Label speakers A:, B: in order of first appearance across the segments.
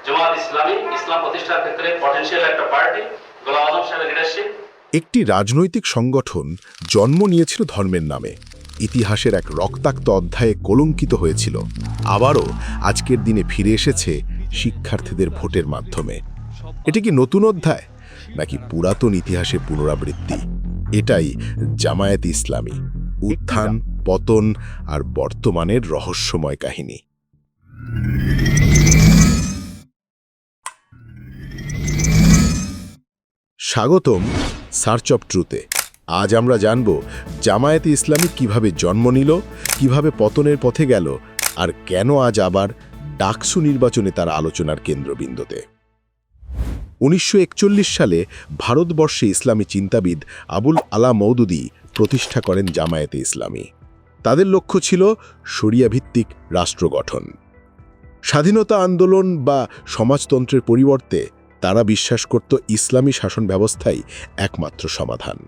A: জামাত ইসলামী ইসলাম প্রতিষ্ঠার ক্ষেত্রে পটেনশিয়াল একটা পার্টি, গোলাম আযম সাহেবের লিডারশিপ।
B: একটি রাজনৈতিক সংগঠন জন্ম নিয়েছিল ধর্মের নামে, ইতিহাসের এক রক্তাক্ত অধ্যায়ে কলঙ্কিত হয়েছিল, আবারও আজকের দিনে ফিরে এসেছে শিক্ষার্থীদের ভোটের মাধ্যমে। এটি কি নতুন অধ্যায় নাকি পুরাতন ইতিহাসের পুনরাবৃত্তি? এটাই জামায়াত ইসলামী, উত্থান, পতন আর বর্তমানের রহস্যময় কাহিনী। স্বাগতম সার্চ অফ ট্রুথে। আজ আমরা জানব জামায়াতে ইসলামী কিভাবে জন্ম নিল, কিভাবে পতনের পথে গেল, আর কেন আজ আবার ডাকসু নির্বাচনে তার আলোচনার কেন্দ্রবিন্দুতে। 1941 সালে ভারতবর্ষে ইসলামী চিন্তাবিদ আবুল আলা মওদুদী প্রতিষ্ঠা করেন জামায়াতে ইসলামী। তাদের লক্ষ্য ছিল শরিয়াভিত্তিক রাষ্ট্র গঠন। স্বাধীনতা আন্দোলন বা সমাজতন্ত্রের পরিবর্তে তারা বিশ্বাস করত ইসলামী শাসন ব্যবস্থাই একমাত্র সমাধান।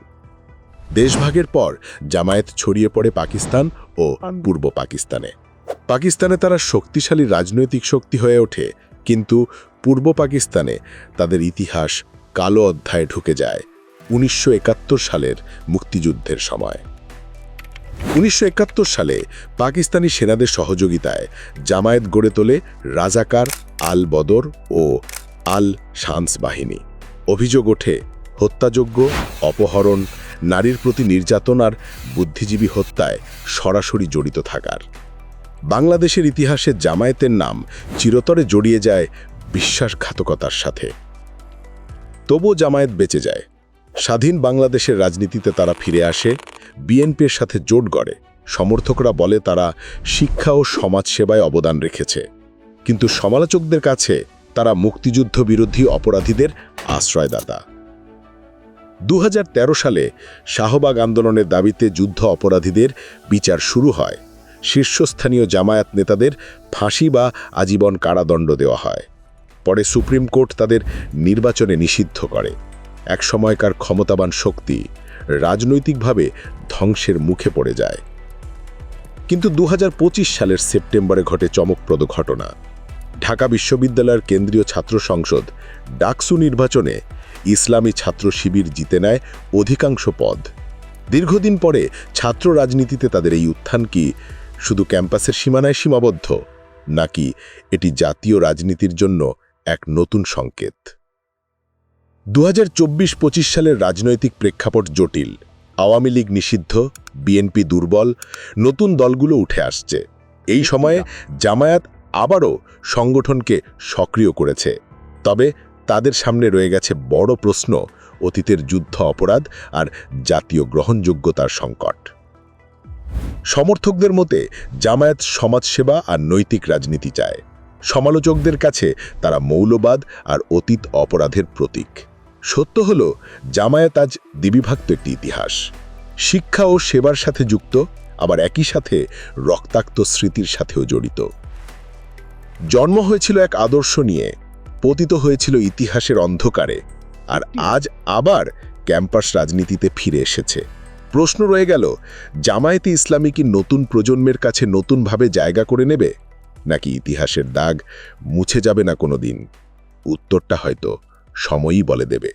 B: দেশভাগের পর জামায়াত ছড়িয়ে পড়ে পাকিস্তান ও পূর্ব পাকিস্তানে। পাকিস্তানে তারা শক্তিশালী রাজনৈতিক শক্তি হয়ে ওঠে, কিন্তু পূর্ব পাকিস্তানে তাদের ইতিহাস কালো অধ্যায়ে ঢুকে যায় 1971 সালের মুক্তিযুদ্ধের সময়। 1971 সালে পাকিস্তানি সেনাদের সহযোগিতায় জামায়াত গড়ে তোলে রাজাকার আল বদর ও আল শামস বাহিনী। অভিযোগ ওঠে হত্যাযজ্ঞ, অপহরণ, নারীর প্রতি নির্যাতন আর বুদ্ধিজীবী হত্যায় সরাসরি জড়িত থাকার। বাংলাদেশের ইতিহাসে জামায়াতের নাম চিরতরে জড়িয়ে যায় বিশ্বাসঘাতকতার সাথে। তবুও জামায়াত বেঁচে যায়। স্বাধীন বাংলাদেশের রাজনীতিতে তারা ফিরে আসে, বিএনপির সাথে জোট গড়ে। সমর্থকরা বলে তারা শিক্ষা ও সমাজসেবায় অবদান রেখেছে, কিন্তু সমালোচকদের কাছে তারা মুক্তিযুদ্ধ বিরোধী অপরাধীদের আশ্রয়দাতা। 2013 সালে শাহবাগ আন্দোলনের দাবিতে যুদ্ধ অপরাধীদের বিচার শুরু হয়। শীর্ষস্থানীয় জামায়াত নেতাদের ফাঁসি বা আজীবন কারাদণ্ড দেওয়া হয়। পরে সুপ্রিম কোর্ট তাদের নির্বাচনে নিষিদ্ধ করে। এক সময়কার ক্ষমতাবান শক্তি রাজনৈতিকভাবে ধ্বংসের মুখে পড়ে যায়। কিন্তু 2025 সালের সেপ্টেম্বরে ঘটে চমকপ্রদ ঘটনা। ঢাকা বিশ্ববিদ্যালয়ের কেন্দ্রীয় ছাত্র সংসদ ডাকসু নির্বাচনে ইসলামী ছাত্র শিবির জিতে নেয় অধিকাংশ পদ। দীর্ঘদিন পরে ছাত্র রাজনীতিতে তাদের এই উত্থান কি শুধু ক্যাম্পাসের সীমানায় সীমাবদ্ধ, নাকি এটি জাতীয় রাজনীতির জন্য এক নতুন সংকেত? 2024-25 সালের রাজনৈতিক প্রেক্ষাপট জটিল। আওয়ামী লীগ নিষিদ্ধ, বিএনপি দুর্বল, নতুন দলগুলো উঠে আসছে। এই সময়ে জামায়াত আবারও সংগঠনকে সক্রিয় করেছে। তবে তাদের সামনে রয়ে গেছে বড় প্রশ্ন, অতীতের যুদ্ধ অপরাধ আর জাতীয় গ্রহণযোগ্যতার সংকট। সমর্থকদের মতে জামায়াত সমাজসেবা আর নৈতিক রাজনীতি চায়। সমালোচকদের কাছে তারা মৌলবাদ আর অতীত অপরাধের প্রতীক। সত্য হল জামায়াত আজ দ্বিবিভক্ত একটি ইতিহাস। শিক্ষা ও সেবার সাথে যুক্ত, আবার একই সাথে রক্তাক্ত স্মৃতির সাথেও জড়িত। জন্ম হয়েছিল এক আদর্শ নিয়ে, পতিত হয়েছিল ইতিহাসের অন্ধকারে, আর আজ আবার ক্যাম্পাস রাজনীতিতে ফিরে এসেছে। প্রশ্ন রয়ে গেল, জামায়াতে ইসলামী কি নতুন প্রজন্মের কাছে নতুনভাবে জায়গা করে নেবে, নাকি ইতিহাসের দাগ মুছে যাবে না কোনোদিন? উত্তরটা হয়তো সময়ই বলে দেবে।